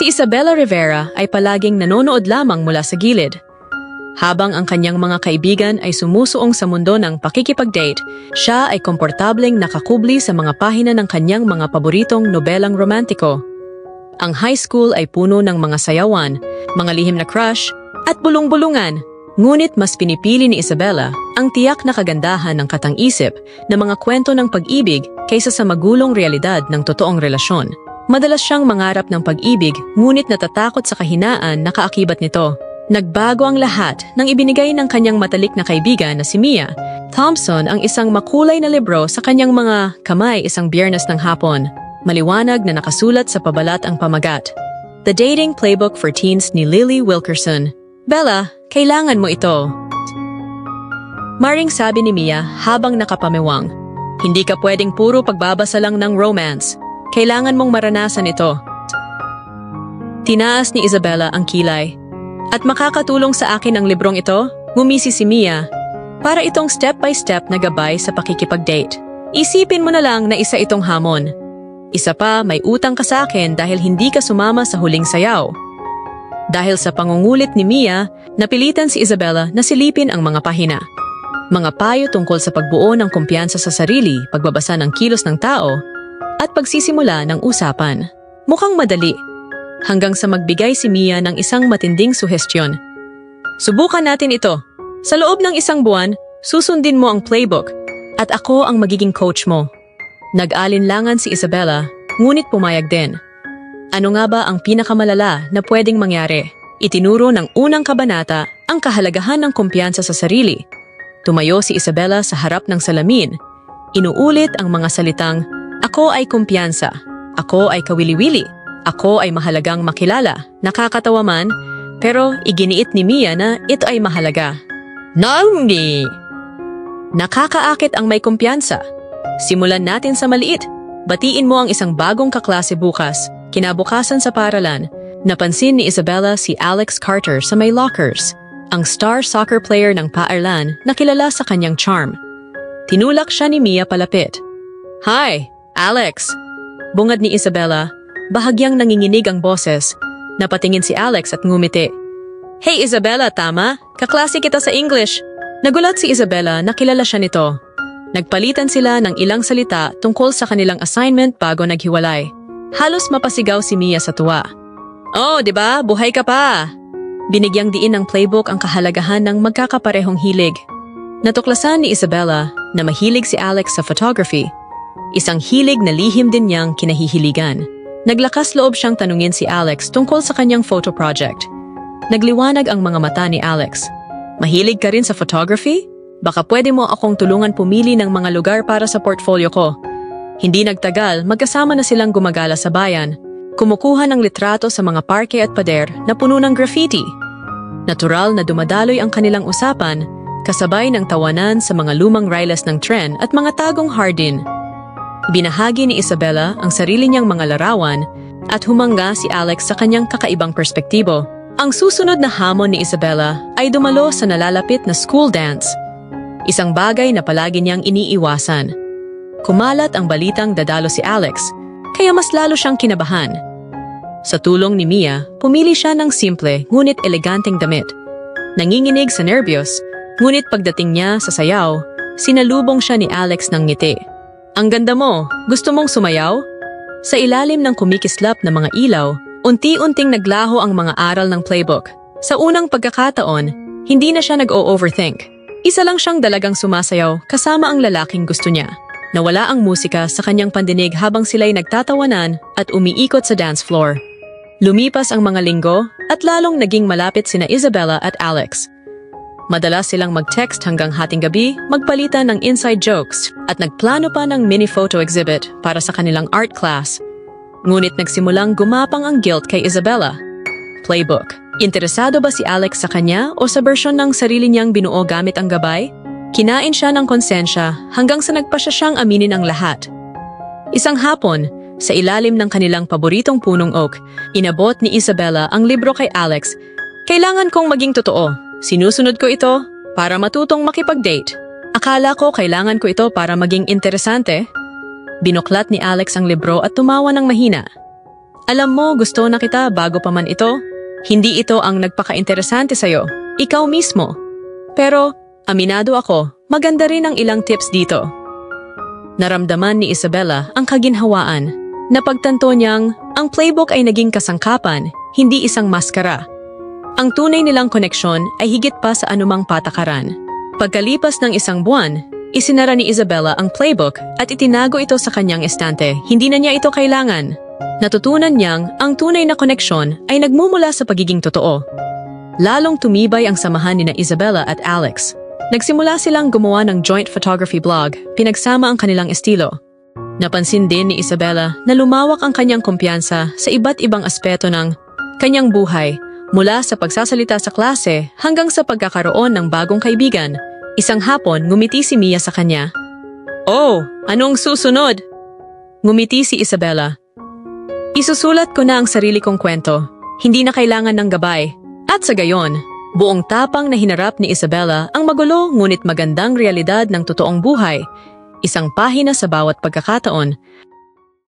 Si Isabela Rivera ay palaging nanonood lamang mula sa gilid. Habang ang kanyang mga kaibigan ay sumusuong sa mundo ng pakikipag-date, siya ay komportableng nakakubli sa mga pahina ng kanyang mga paboritong nobelang romantiko. Ang high school ay puno ng mga sayawan, mga lihim na crush, at bulong-bulungan. Ngunit mas pinipili ni Isabela ang tiyak na kagandahan ng katang-isip na mga kwento ng pag-ibig kaysa sa magulong realidad ng totoong relasyon. Madalas siyang mangarap ng pag-ibig ngunit natatakot sa kahinaan na kaakibat nito. Nagbago ang lahat nang ibinigay ng kanyang matalik na kaibigan na si Mia Thompson ang isang makulay na libro sa kanyang mga kamay isang Biyernes ng hapon. Maliwanag na nakasulat sa pabalat ang pamagat. The Dating Playbook for Teens ni Lily Wilkerson. Bella, kailangan mo ito. Maring sabi ni Mia habang nakapamewang. Hindi ka pwedeng puro pagbabasa lang ng romance. Kailangan mong maranasan ito. Tinaas ni Isabela ang kilay. At makakatulong sa akin ang librong ito, ngumisi si Mia, para itong step-by-step na gabay sa pakikipag-date. Isipin mo na lang na isa itong hamon. Isa pa, may utang ka sa akin dahil hindi ka sumama sa huling sayaw. Dahil sa pangungulit ni Mia, napilitan si Isabela na silipin ang mga pahina. Mga payo tungkol sa pagbuo ng kumpiyansa sa sarili, pagbabasa ng kilos ng tao, at pagsisimula ng usapan. Mukhang madali. Hanggang sa magbigay si Mia ng isang matinding suhestyon. Subukan natin ito. Sa loob ng isang buwan, susundin mo ang playbook at ako ang magiging coach mo. Nag-alinlangan si Isabela, ngunit pumayag din. Ano nga ba ang pinakamalala na pwedeng mangyari? Itinuro ng unang kabanata ang kahalagahan ng kumpiyansa sa sarili. Tumayo si Isabela sa harap ng salamin. Inuulit ang mga salitang, "Ako ay kumpiyansa. Ako ay kawili-wili. Ako ay mahalagang makilala." Nakakatawa man, pero iginiit ni Mia na ito ay mahalaga. Hindi! Nakakaakit ang may kumpiyansa. Simulan natin sa maliit. Batiin mo ang isang bagong kaklase bukas. Kinabukasan sa paaralan, napansin ni Isabela si Alex Carter sa may lockers, ang star soccer player ng paaralan na kilala sa kanyang charm. Tinulak siya ni Mia palapit. "Hi, Alex!" Bungad ni Isabela. Bahagyang nanginginig ang boses. Napatingin si Alex at ngumiti. "Hey Isabela, tama? Kaklase kita sa English." Nagulat si Isabela na kilala siya nito. Nagpalitan sila ng ilang salita tungkol sa kanilang assignment bago naghiwalay. Halos mapasigaw si Mia sa tuwa. "Oh, di ba? Buhay ka pa!" Binigyang diin ng playbook ang kahalagahan ng magkakaparehong hilig. Natuklasan ni Isabela na mahilig si Alex sa photography. Isang hilig na lihim din niyang kinahihiligan. Naglakas loob siyang tanungin si Alex tungkol sa kanyang photo project. Nagliwanag ang mga mata ni Alex. "Mahilig ka rin sa photography? Baka pwede mo akong tulungan pumili ng mga lugar para sa portfolio ko." Hindi nagtagal, magkasama na silang gumagala sa bayan, kumukuha ng litrato sa mga parke at pader na puno ng graffiti. Natural na dumadaloy ang kanilang usapan, kasabay ng tawanan sa mga lumang riles ng tren at mga tagong hardin. Binahagi ni Isabela ang sarili niyang mga larawan at humanga si Alex sa kanyang kakaibang perspektibo. Ang susunod na hamon ni Isabela ay dumalo sa nalalapit na school dance. Isang bagay na palagi niyang iniiwasan. Kumalat ang balitang dadalo si Alex, kaya mas lalo siyang kinabahan. Sa tulong ni Mia, pumili siya ng simple ngunit eleganteng damit. Nanginginig sa nervyos, ngunit pagdating niya sa sayaw, sinalubong siya ni Alex ng ngiti. "Ang ganda mo, gusto mong sumayaw?" Sa ilalim ng kumikislap na mga ilaw, unti-unting naglaho ang mga aral ng playbook. Sa unang pagkakataon, hindi na siya nag-o-overthink. Isa lang siyang dalagang sumasayaw kasama ang lalaking gusto niya. Nawala ang musika sa kanyang pandinig habang sila'y nagtatawanan at umiikot sa dance floor. Lumipas ang mga linggo at lalong naging malapit sina Isabela at Alex. Madalas silang mag-text hanggang hating gabi, magpalitan ng inside jokes at nagplano pa ng mini photo exhibit para sa kanilang art class. Ngunit nagsimulang gumapang ang guilt kay Isabela. Playbook. Interesado ba si Alex sa kanya o sa bersyon ng sarili niyang binuo gamit ang gabay? Kinain siya ng konsensya hanggang sa nagpasya siyang aminin ang lahat. Isang hapon, sa ilalim ng kanilang paboritong punong oak, inabot ni Isabela ang libro kay Alex. "Kailangan kong maging totoo. Sinusunod ko ito para matutong makipag-date. Akala ko kailangan ko ito para maging interesante." Binuklat ni Alex ang libro at tumawa ng mahina. Alam mo, gusto na kita bago pa man ito. Hindi ito ang nagpaka-interesante sa'yo. Ikaw mismo. Pero, aminado ako, maganda rin ang ilang tips dito. Naramdaman ni Isabela ang kaginhawaan. Napagtanto niyang ang playbook ay naging kasangkapan, hindi isang maskara. Ang tunay nilang koneksyon ay higit pa sa anumang patakaran. Pagkalipas ng isang buwan, isinara ni Isabela ang playbook at itinago ito sa kanyang estante. Hindi na niya ito kailangan. Natutunan niyang ang tunay na koneksyon ay nagmumula sa pagiging totoo. Lalong tumibay ang samahan ni Isabela at Alex. Nagsimula silang gumawa ng joint photography blog, pinagsama ang kanilang estilo. Napansin din ni Isabela na lumawak ang kanyang kumpiyansa sa iba't ibang aspeto ng kanyang buhay, mula sa pagsasalita sa klase hanggang sa pagkakaroon ng bagong kaibigan. Isang hapon, ngumiti si Mia sa kanya. "Oh, anong susunod?" Ngumiti si Isabela. "Isusulat ko na ang sarili kong kwento. Hindi na kailangan ng gabay." At sa gayon, buong tapang na hinarap ni Isabela ang magulo ngunit magandang realidad ng totoong buhay. Isang pahina sa bawat pagkakataon